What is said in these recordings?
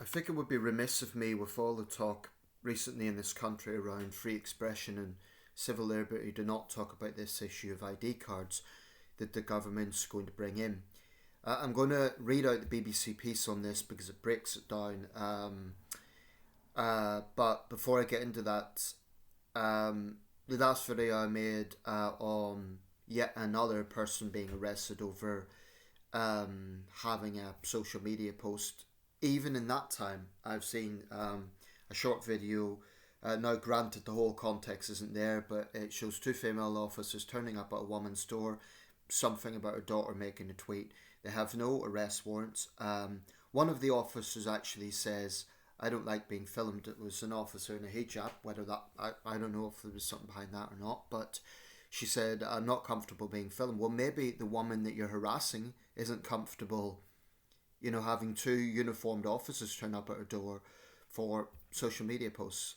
think it would be remiss of me, with all the talk recently in this country around free expression and civil liberty, to not talk about this issue of ID cards that the government's going to bring in. I'm going to read out the BBC piece on this because it breaks it down. But before I get into that, the last video I made on yet another person being arrested over having a social media post. Even in that time, I've seen a short video. Now, granted, the whole context isn't there, but it shows two female officers turning up at a woman's door, something about her daughter making a tweet. They have no arrest warrants. One of the officers actually says, "I don't like being filmed." It was an officer in a hijab. Whether that, I don't know if there was something behind that or not, but she said, "I'm not comfortable being filmed." Well, maybe the woman that you're harassing isn't comfortable, having two uniformed officers turn up at her door for social media posts.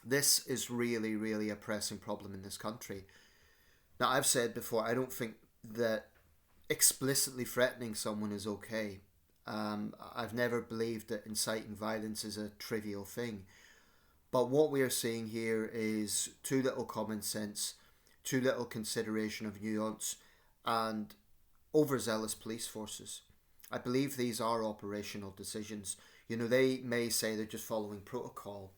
This is really, really a pressing problem in this country. Now, I've said before, I don't think that explicitly threatening someone is okay. I've never believed that inciting violence is a trivial thing. But what we are seeing here is too little common sense, too little consideration of nuance, and overzealous police forces. I believe these are operational decisions. They may say they're just following protocol.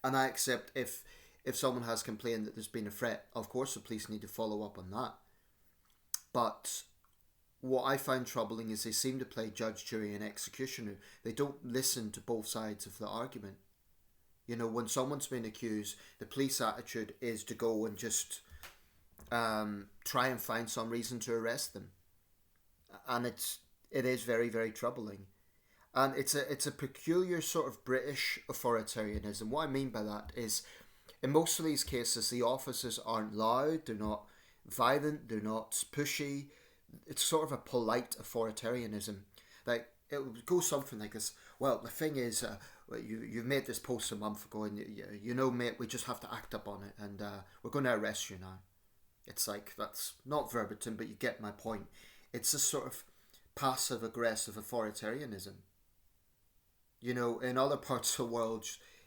And I accept if someone has complained that there's been a threat, of course the police need to follow up on that. But what I find troubling is they seem to play judge, jury and executioner. They don't listen to both sides of the argument. When someone's been accused, the police attitude is to go and just try and find some reason to arrest them. And it is very, very troubling. And it's a peculiar sort of British authoritarianism. What I mean by that is, in most of these cases, the officers aren't loud, they're not violent, they're not pushy. It's sort of a polite authoritarianism. Like, it would go something like this: "Well, the thing is, you've made this post a month ago, and mate, we just have to act up on it, and we're going to arrest you now." It's like, that's not verbatim, but you get my point. It's a sort of passive-aggressive authoritarianism. In other parts of the world,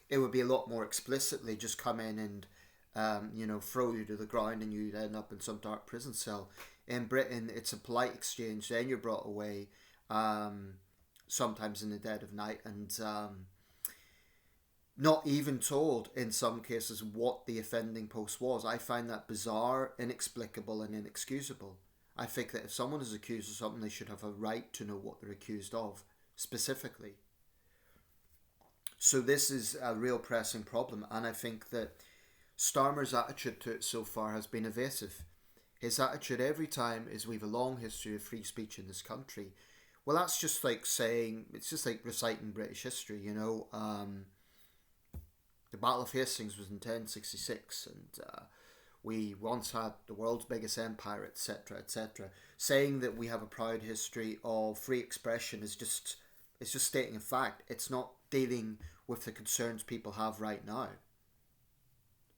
it would be a lot more explicitly just come in and, throw you to the ground and you'd end up in some dark prison cell. In Britain, it's a polite exchange. Then you're brought away, sometimes in the dead of night, and not even told, in some cases, what the offending post was. I find that bizarre, inexplicable, and inexcusable. I think that if someone is accused of something, they should have a right to know what they're accused of, specifically. So this is a real pressing problem, and I think that Starmer's attitude to it so far has been evasive. His attitude every time is, "We've a long history of free speech in this country." Well, that's just like saying, it's just like reciting British history, The Battle of Hastings was in 1066, and we once had the world's biggest empire, etc., etc. Saying that we have a proud history of free expression is just stating a fact. It's not dealing with the concerns people have right now.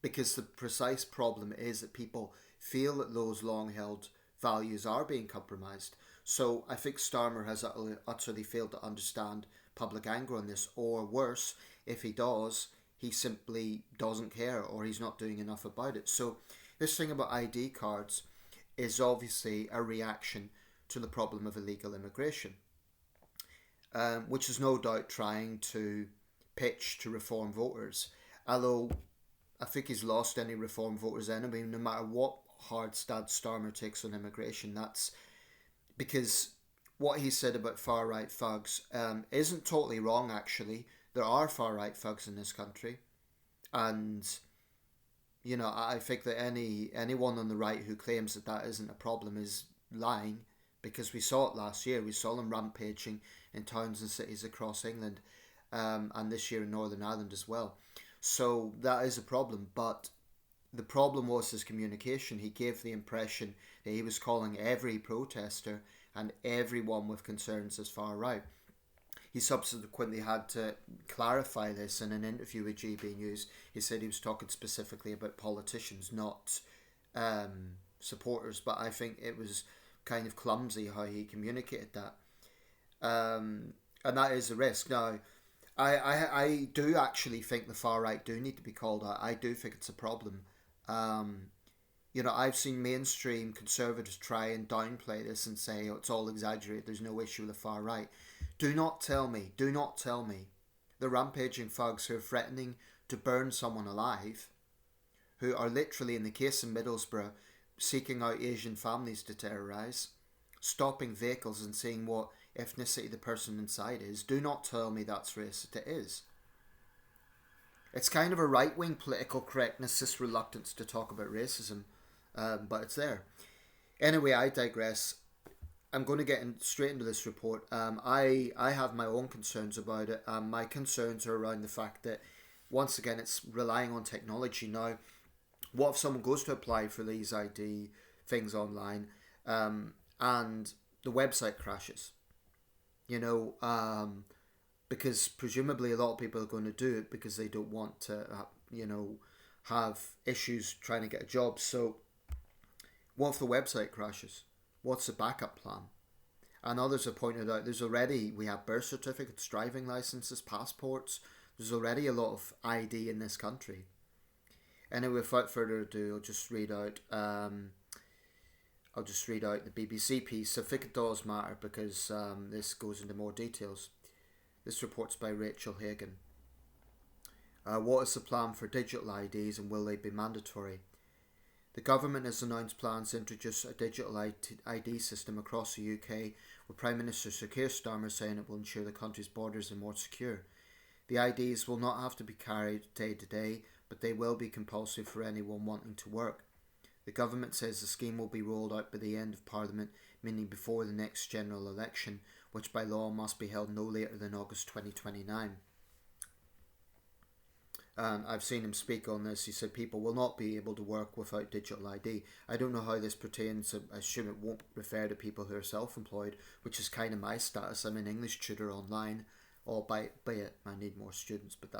Because the precise problem is that people feel that those long-held values are being compromised. So I think Starmer has utterly failed to understand public anger on this, or worse, if he does, he simply doesn't care, or he's not doing enough about it. So this thing about ID cards is obviously a reaction to the problem of illegal immigration, which is no doubt trying to pitch to reform voters. Although I think he's lost any reform voters anyway, no matter what hard stance Starmer takes on immigration. That's because what he said about far-right thugs isn't totally wrong, actually. There are far-right thugs in this country. And, I think that anyone on the right who claims that isn't a problem is lying, because we saw it last year. We saw them rampaging in towns and cities across England, and this year in Northern Ireland as well. So that is a problem, but the problem was his communication. He gave the impression that he was calling every protester and everyone with concerns as far right. He subsequently had to clarify this in an interview with GB News. He said he was talking specifically about politicians, not supporters, but I think it was kind of clumsy how he communicated that. And that is a risk. Now, I do actually think the far right do need to be called out. I do think it's a problem. Um, I've seen mainstream conservatives try and downplay this and say, oh, it's all exaggerated, there's no issue with the far right. Do not tell me the rampaging thugs who are threatening to burn someone alive, who are literally, in the case in Middlesbrough, seeking out Asian families to terrorise, stopping vehicles and seeing what ethnicity the person inside is. Do not tell me that's racist. It is. It's kind of a right wing political correctness, this reluctance to talk about racism, but it's there. Anyway, I digress. I'm going to get straight into this report. I have my own concerns about it. My concerns are around the fact that, once again, it's relying on technology. Now, what if someone goes to apply for these ID things online, and the website crashes? You know, because presumably a lot of people are going to do it because they don't want to, have issues trying to get a job. So, what if the website crashes? What's the backup plan? And others have pointed out we have birth certificates, driving licenses, passports. There's already a lot of ID in this country. Anyway, without further ado, I'll just read out the BBC piece. I think it does matter because this goes into more details. This report's by Rachel Hagan. What is the plan for digital IDs and will they be mandatory? The government has announced plans to introduce a digital ID system across the UK, with Prime Minister Sir Keir Starmer saying it will ensure the country's borders are more secure. The IDs will not have to be carried day to day, but they will be compulsory for anyone wanting to work. The government says the scheme will be rolled out by the end of Parliament, meaning before the next general election, which by law must be held no later than August 2029. I've seen him speak on this. He said people will not be able to work without digital ID. I don't know how this pertains. I assume it won't refer to people who are self-employed, which is kind of my status. I'm an English tutor online, albeit I need more students, but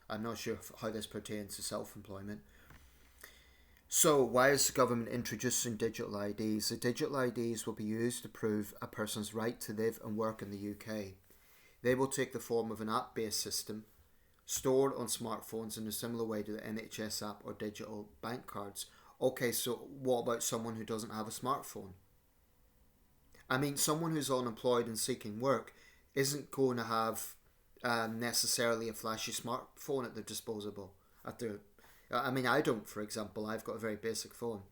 I'm not sure how this pertains to self-employment. So, why is the government introducing digital IDs? The digital IDs will be used to prove a person's right to live and work in the UK. They will take the form of an app-based system stored on smartphones in a similar way to the NHS app or digital bank cards. Okay, so what about someone who doesn't have a smartphone? I mean, someone who's unemployed and seeking work isn't going to have necessarily a flashy smartphone at their disposal. I don't, for example. I've got a very basic phone.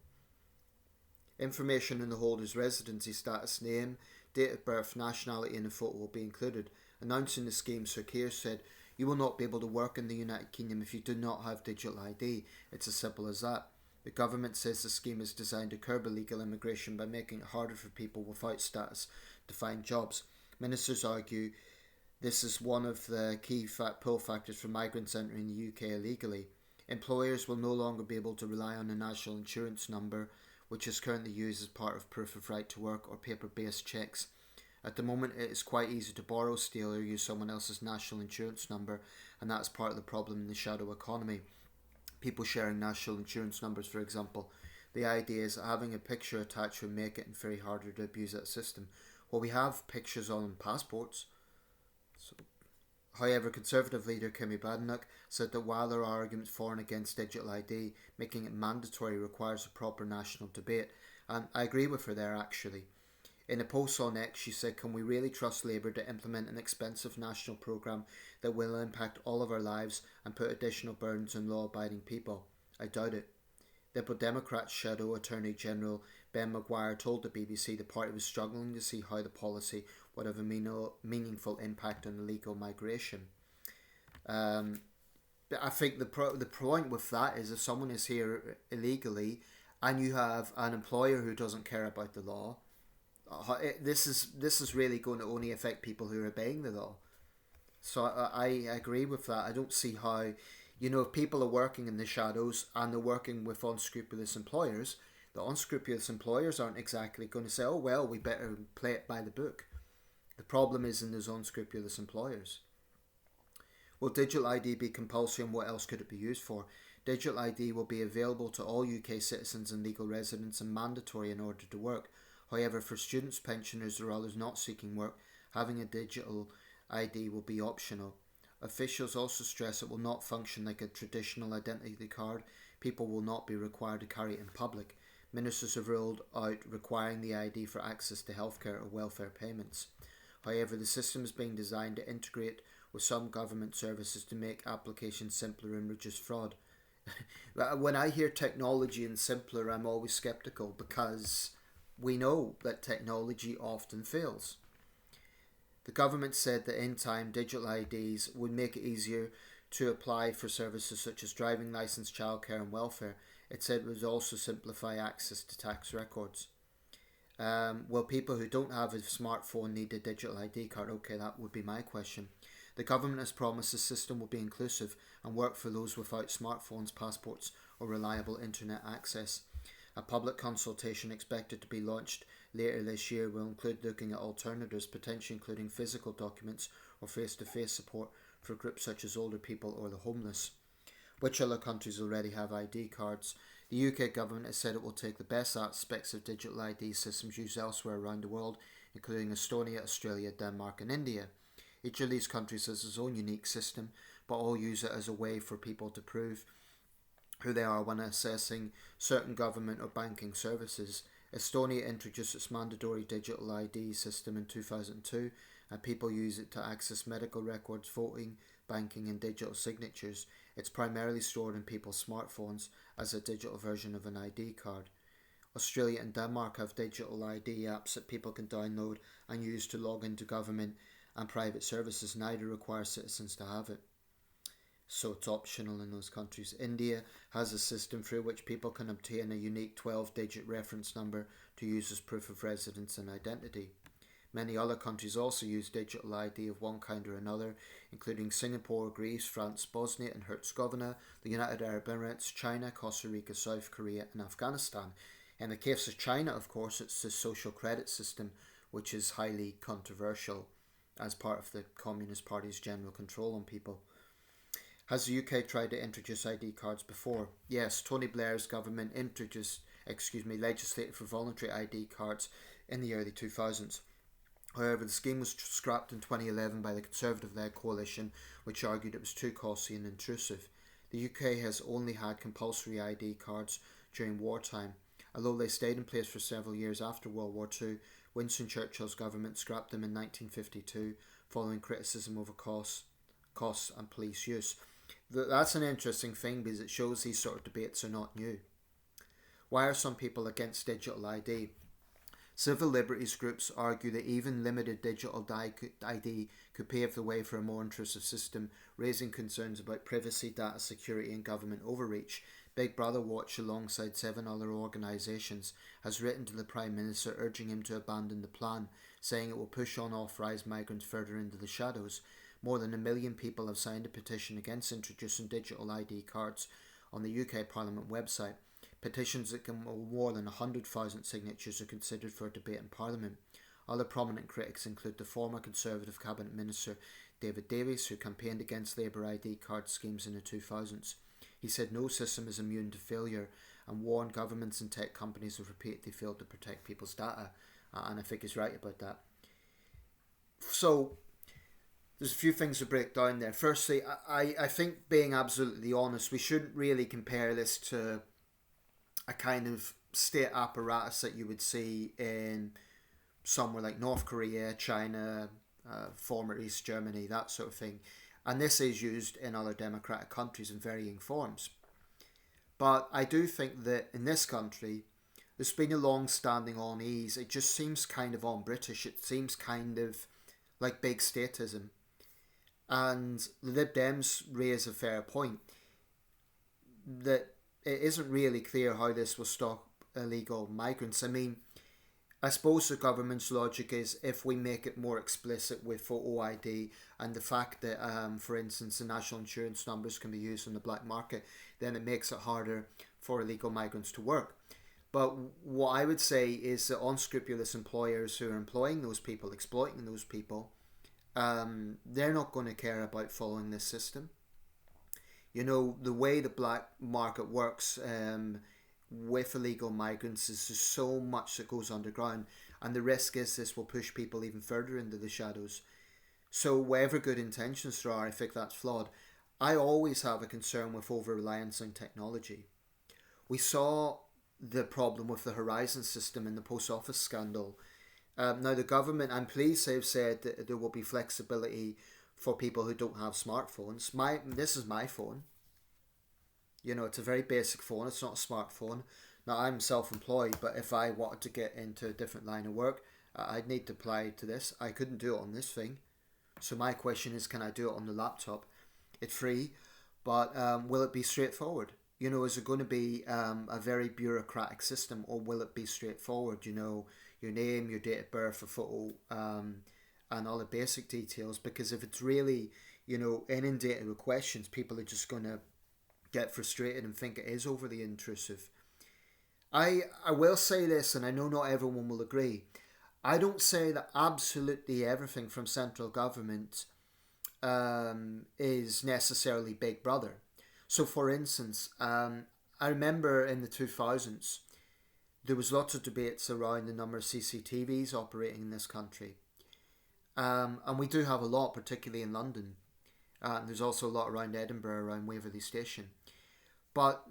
Information in the holder's residency status, name, date of birth, nationality and a photo will be included. Announcing the scheme, Sir Keir said, "You will not be able to work in the United Kingdom if you do not have digital ID. It's as simple as that." The government says the scheme is designed to curb illegal immigration by making it harder for people without status to find jobs. Ministers argue this is one of the key pull factors for migrants entering the UK illegally. Employers will no longer be able to rely on a national insurance number, which is currently used as part of proof of right to work or paper-based checks. At the moment, it is quite easy to borrow, steal or use someone else's national insurance number, and that's part of the problem in the shadow economy. People sharing national insurance numbers, for example. The idea is that having a picture attached would make it very harder to abuse that system. Well, we have pictures on passports. However, Conservative leader Kimi Badenoch said that while there are arguments for and against digital ID, making it mandatory requires a proper national debate. And I agree with her there, actually. In a post on X, she said, "Can we really trust Labour to implement an expensive national programme that will impact all of our lives and put additional burdens on law-abiding people? I doubt it." Liberal Democrats Shadow Attorney General Ben Maguire told the BBC the party was struggling to see how the policy would have a meaningful impact on illegal migration. I think the point with that is if someone is here illegally and you have an employer who doesn't care about the law, this is really going to only affect people who are obeying the law. So I agree with that. I don't see how, if people are working in the shadows and they're working with unscrupulous employers, the unscrupulous employers aren't exactly going to say, "Oh well, we better play it by the book." The problem is in those unscrupulous employers. Will digital ID be compulsory and what else could it be used for? Digital ID will be available to all UK citizens and legal residents and mandatory in order to work. However, for students, pensioners or others not seeking work, Having a digital ID will be optional. Officials also stress it will not function like a traditional identity card. People will not be required to carry it in public. Ministers have ruled out requiring the ID for access to healthcare or welfare payments. However, the system is being designed to integrate with some government services to make applications simpler and reduce fraud. When I hear technology and simpler, I'm always skeptical because we know that technology often fails. The government said that in time, digital IDs would make it easier to apply for services such as driving licence, childcare, and welfare. It said it would also simplify access to tax records. Will people who don't have a smartphone need a digital ID card? Okay, that would be my question. The government has promised the system will be inclusive and work for those without smartphones, passports, or reliable internet access. A public consultation expected to be launched later this year will include looking at alternatives, potentially including physical documents or face-to-face support for groups such as older people or the homeless. Which other countries already have ID cards? The UK government has said it will take the best aspects of digital ID systems used elsewhere around the world, including Estonia, Australia, Denmark and India. Each of these countries has its own unique system, but all use it as a way for people to prove who they are when assessing certain government or banking services. Estonia introduced its mandatory digital ID system in 2002, and people use it to access medical records, voting, banking and digital signatures. It's primarily stored in people's smartphones as a digital version of an ID card. Australia and Denmark have digital ID apps that people can download and use to log into government and private services. Neither require citizens to have it, so it's optional in those countries. India has a system through which people can obtain a unique 12-digit reference number to use as proof of residence and identity. Many other countries also use digital ID of one kind or another, including Singapore, Greece, France, Bosnia and Herzegovina, the United Arab Emirates, China, Costa Rica, South Korea and Afghanistan. In the case of China, of course, it's the social credit system, which is highly controversial as part of the Communist Party's general control on people. Has the UK tried to introduce ID cards before? Yes, Tony Blair's government legislated for voluntary ID cards in the early 2000s. However, the scheme was scrapped in 2011 by the Conservative-led coalition, which argued it was too costly and intrusive. The UK has only had compulsory ID cards during wartime. Although they stayed in place for several years after World War II, Winston Churchill's government scrapped them in 1952, following criticism over costs and police use. That's an interesting thing because it shows these sort of debates are not new. Why are some people against digital ID? Civil liberties groups argue that even limited digital ID could pave the way for a more intrusive system, raising concerns about privacy, data security and government overreach. Big Brother Watch, alongside 7 other organisations, has written to the Prime Minister urging him to abandon the plan, saying it will push unauthorised migrants further into the shadows. More than 1 million people have signed a petition against introducing digital ID cards on the UK Parliament website. Petitions that can more than 100,000 signatures are considered for a debate in Parliament. Other prominent critics include the former Conservative Cabinet Minister David Davis, who campaigned against Labour ID card schemes in the 2000s. He said no system is immune to failure and warned governments and tech companies have repeatedly failed to protect people's data. And I think he's right about that. So, there's a few things to break down there. Firstly, I think, being absolutely honest, we shouldn't really compare this to a kind of state apparatus that you would see in somewhere like North Korea, China, former East Germany, that sort of thing. And this is used in other democratic countries in varying forms. But I do think that in this country, there's been a long-standing unease. It just seems kind of un-British. It seems kind of like big statism. And the Lib Dems raise a fair point that it isn't really clear how this will stop illegal migrants. I mean, I suppose the government's logic is if we make it more explicit with photo ID and the fact that, for instance, the national insurance numbers can be used on the black market, then it makes it harder for illegal migrants to work. But what I would say is that unscrupulous employers who are employing those people, exploiting those people, they're not going to care about following this system. You know, the way the black market works with illegal migrants is just so much that goes underground. and the risk is this will push people even further into the shadows. So whatever good intentions there are, I think that's flawed. I always have a concern with over-reliance on technology. We saw the problem with the Horizon system in the post office scandal. Now the government, I'm pleased they've said that there will be flexibility for people who don't have smartphones. This is my phone. You know, it's a very basic phone. It's not a smartphone. Now I'm self-employed, but if I wanted to get into a different line of work, I'd need to apply to this. I couldn't do it on this thing. So my question is, can I do it on the laptop? It's free, but will it be straightforward? You know, is it going to be a very bureaucratic system, or will it be straightforward? You know, your name, your date of birth, a photo, and all the basic details. Because if it's really, you know, inundated with questions, people are just going to get frustrated and think it is overly intrusive. I will say this, and I know not everyone will agree. I don't say that absolutely everything from central government is necessarily Big Brother. So, for instance, I remember in the 2000s, there was lots of debates around the number of CCTVs operating in this country. And we do have a lot, particularly in London. There's also a lot around Edinburgh, around Waverley Station. But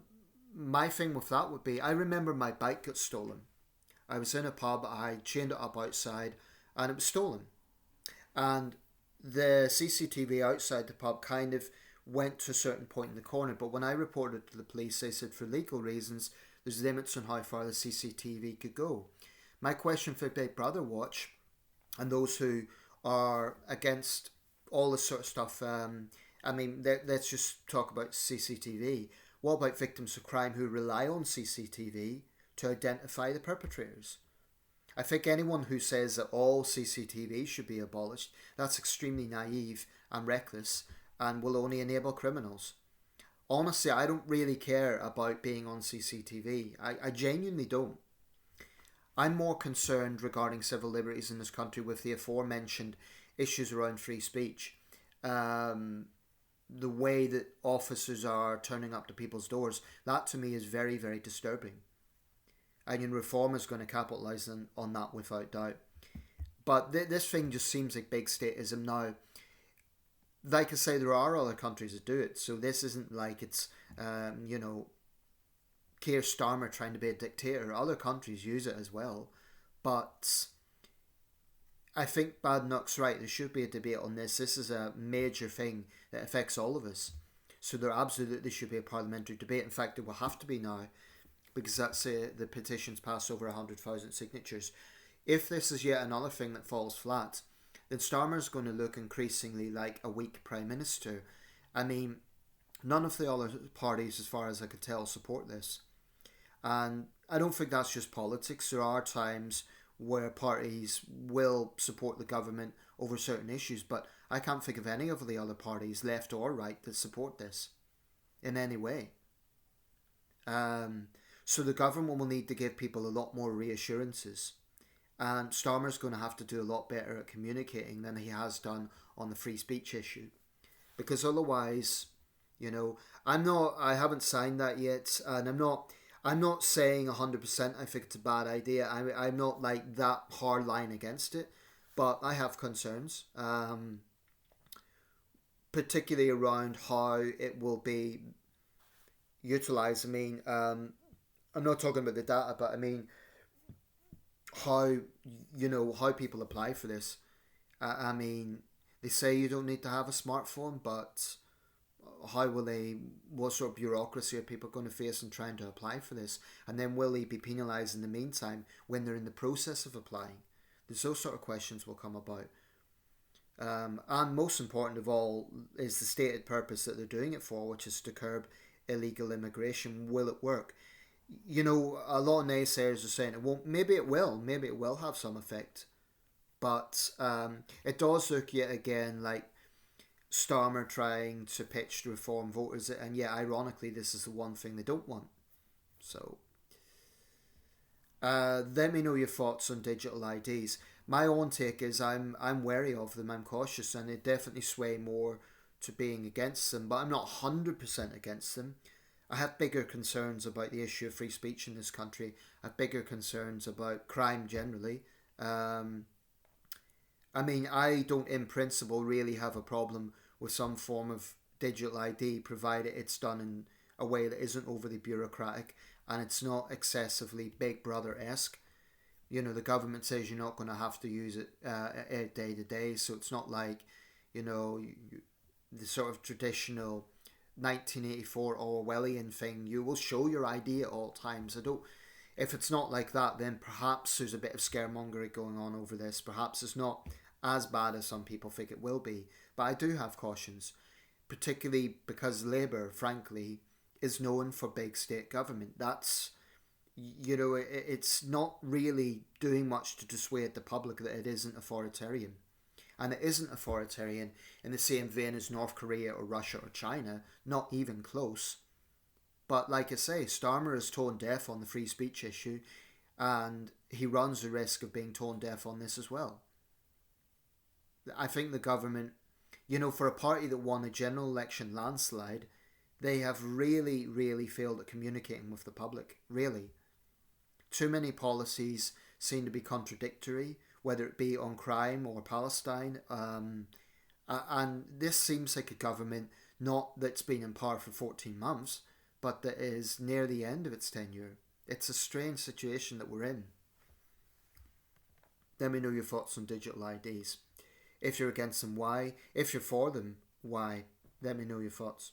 my thing with that would be, I remember my bike got stolen. I was in a pub, I chained it up outside, and it was stolen. And the CCTV outside the pub kind of went to a certain point in the corner, but when I reported to the police, they said for legal reasons, there's limits on how far the CCTV could go. My question for Big Brother Watch and those who are against all this sort of stuff, I mean, let's just talk about CCTV. What about victims of crime who rely on CCTV to identify the perpetrators? I think anyone who says that all CCTV should be abolished, that's extremely naive and reckless and will only enable criminals. Honestly, I don't really care about being on CCTV. I genuinely don't. I'm more concerned regarding civil liberties in this country with the aforementioned issues around free speech. The way that officers are turning up to people's doors, that to me is very, very disturbing. And Reform is going to capitalise on that without doubt. But this thing just seems like big statism now. Like I say, there are other countries that do it. So this isn't like it's, Keir Starmer trying to be a dictator. Other countries use it as well. But I think Badnock's right. There should be a debate on this. This is a major thing that affects all of us. So there absolutely should be a parliamentary debate. In fact, there will have to be now, because that's the petition's passed over 100,000 signatures. If this is yet another thing that falls flat, then Starmer's going to look increasingly like a weak Prime Minister. I mean, none of the other parties, as far as I could tell, support this. And I don't think that's just politics. There are times where parties will support the government over certain issues, but I can't think of any of the other parties, left or right, that support this in any way. So the government will need to give people a lot more reassurances. And Starmer's going to have to do a lot better at communicating than he has done on the free speech issue. Because otherwise, I haven't signed that yet, and I'm not saying 100% I think it's a bad idea. I'm not like that hard line against it, but I have concerns, particularly around how it will be utilised. I mean, I'm not talking about the data, but I mean how people apply for this. I mean, they say you don't need to have a smartphone, but what sort of bureaucracy are people going to face in trying to apply for this? And then will they be penalised in the meantime when they're in the process of applying? There's those sort of questions will come about. And most important of all is the stated purpose that they're doing it for, which is to curb illegal immigration. Will it work? A lot of naysayers are saying it won't. Maybe it will. Maybe it will have some effect. But it does look yet again like Starmer trying to pitch to Reform voters, and yet ironically this is the one thing they don't want. So let me know your thoughts on digital IDs. My own take is I'm wary of them, I'm cautious, and they definitely sway more to being against them, but I'm not 100% against them. I have bigger concerns about the issue of free speech in this country. I have bigger concerns about crime generally, Um, I mean, I don't in principle really have a problem with some form of digital ID, provided it's done in a way that isn't overly bureaucratic and it's not excessively Big Brother esque. You know, the government says you're not going to have to use it day to day, so it's not like, you know, the sort of traditional 1984 Orwellian thing. You will show your ID at all times. I don't. If it's not like that, then perhaps there's a bit of scaremongering going on over this. Perhaps it's not as bad as some people think it will be. But I do have cautions, particularly because Labour, frankly, is known for big state government. That's, you know, it's not really doing much to dissuade the public that it isn't authoritarian. And it isn't authoritarian in the same vein as North Korea or Russia or China, not even close. But like I say, Starmer is tone deaf on the free speech issue, and he runs the risk of being tone deaf on this as well. I think the government, you know, for a party that won a general election landslide, they have really, really failed at communicating with the public. Really. Too many policies seem to be contradictory, whether it be on crime or Palestine. And this seems like a government not that's been in power for 14 months, but that is near the end of its tenure. It's a strange situation that we're in. Let me know your thoughts on digital IDs. If you're against them, why? If you're for them, why? Let me know your thoughts.